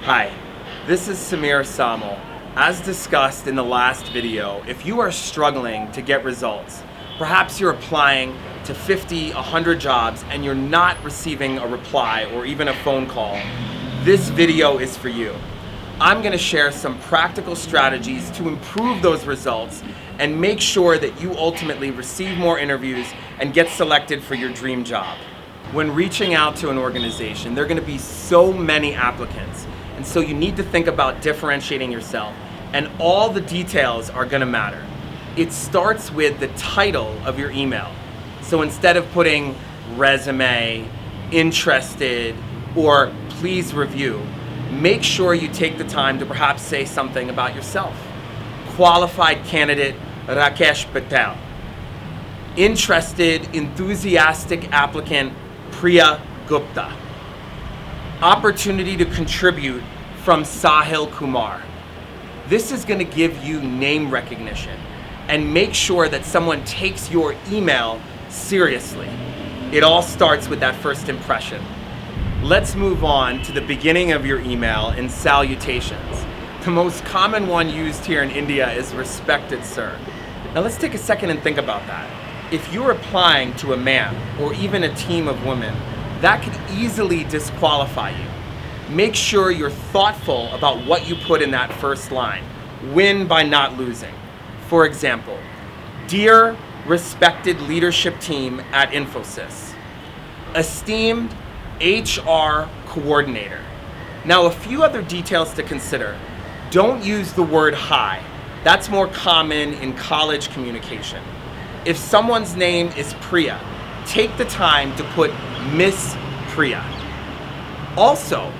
Hi, this is Sameer Somal. As discussed in the last video, if you are struggling to get results, perhaps you're applying to 50, 100 jobs and you're not receiving a reply or even a phone call, this video is for you. I'm going to share some practical strategies to improve those results and make sure that you ultimately receive more interviews and get selected for your dream job. When reaching out to an organization, there are going to be so many applicants. And so you need to think about differentiating yourself, and all the details are going to matter. It starts with the title of your email. So instead of putting resume, interested, or please review, make sure you take the time to perhaps say something about yourself. Qualified candidate Rakesh Patel. Interested, enthusiastic applicant Priya Gupta. Opportunity to contribute from Sahil Kumar. This is going to give you name recognition and make sure that someone takes your email seriously. It all starts with that first impression. Let's move on to the beginning of your email in salutations. The most common one used here in India is respected sir. Now let's take a second and think about that. If you're applying to a man or even a team of women, that could easily disqualify you. Make sure you're thoughtful about what you put in that first line. Win by not losing. For example, dear respected leadership team at Infosys, esteemed HR coordinator. Now a few other details to consider. Don't use the word hi. That's more common in college communication. If someone's name is Priya, take the time to put Miss Priya. Also,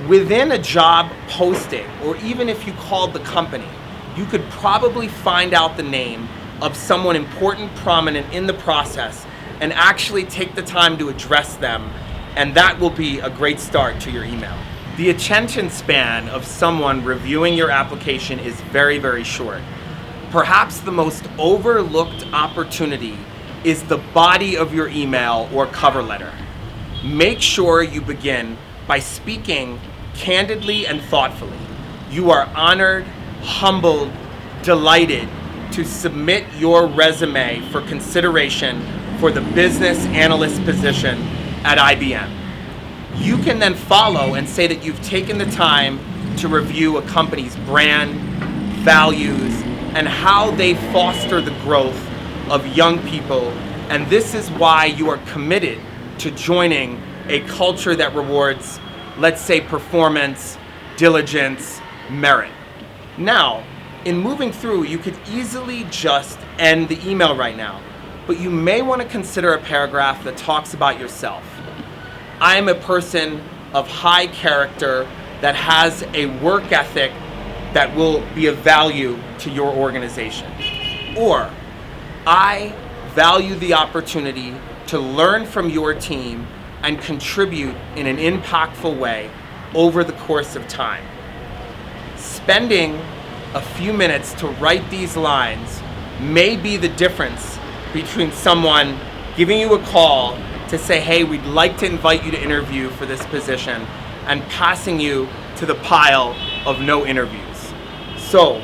within a job posting, or even if you called the company, you could probably find out the name of someone important, prominent in the process, and actually take the time to address them, and that will be a great start to your email. The attention span of someone reviewing your application is very, very short. Perhaps the most overlooked opportunity is the body of your email or cover letter. Make sure you begin by speaking candidly and thoughtfully. You are honored, humbled, delighted to submit your resume for consideration for the business analyst position at IBM. You can then follow and say that you've taken the time to review a company's brand, values, and how they foster the growth of young people, and this is why you are committed to joining a culture that rewards, let's say, performance, diligence, merit. Now, in moving through, you could easily just end the email right now, but you may want to consider a paragraph that talks about yourself. I am a person of high character that has a work ethic that will be of value to your organization. Or, I value the opportunity to learn from your team and contribute in an impactful way over the course of time. Spending a few minutes to write these lines may be the difference between someone giving you a call to say, hey, we'd like to invite you to interview for this position, and passing you to the pile of no interviews. So,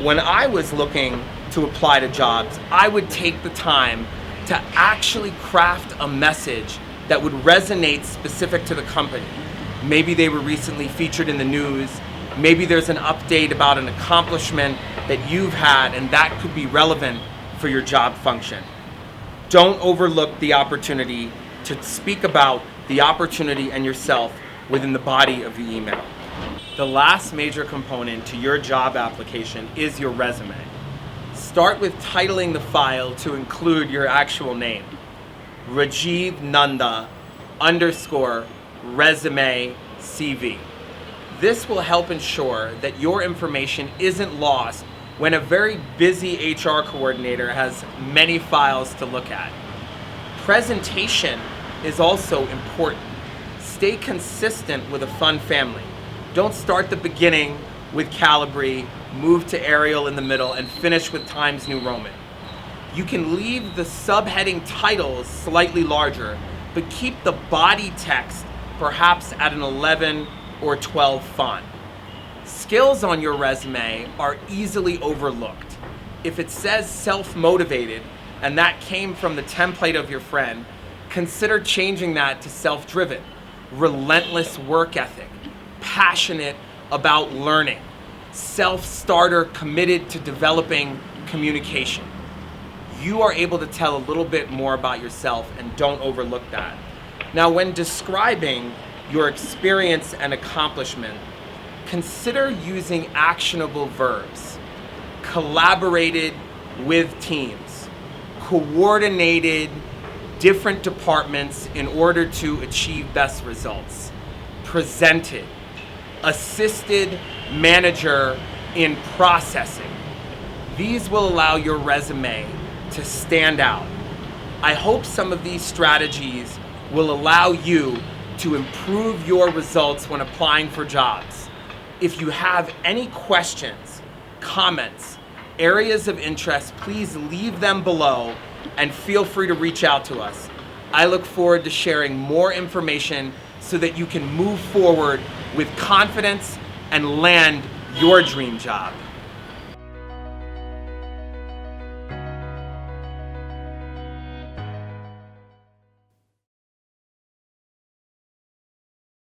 when I was looking to apply to jobs, I would take the time to actually craft a message that would resonate specific to the company. Maybe they were recently featured in the news. Maybe there's an update about an accomplishment that you've had, and that could be relevant for your job function. Don't overlook the opportunity to speak about the opportunity and yourself within the body of the email. The last major component to your job application is your resume. Start with titling the file to include your actual name. Rajiv Nanda _ resume CV. This will help ensure that your information isn't lost when a very busy HR coordinator has many files to look at. Presentation is also important. Stay consistent with a fun family. Don't start the beginning with Calibri, move to Arial in the middle, and finish with Times New Roman. You can leave the subheading titles slightly larger, but keep the body text perhaps at an 11 or 12 font. Skills on your resume are easily overlooked. If it says self-motivated and that came from the template of your friend, consider changing that to self-driven, relentless work ethic, passionate about learning, self-starter committed to developing communication. You are able to tell a little bit more about yourself, and don't overlook that. Now, when describing your experience and accomplishment, consider using actionable verbs. Collaborated with teams, coordinated different departments in order to achieve best results, presented, assisted manager in processing. These will allow your resume to stand out. I hope some of these strategies will allow you to improve your results when applying for jobs. If you have any questions, comments, areas of interest, please leave them below and feel free to reach out to us. I look forward to sharing more information so that you can move forward with confidence and land your dream job.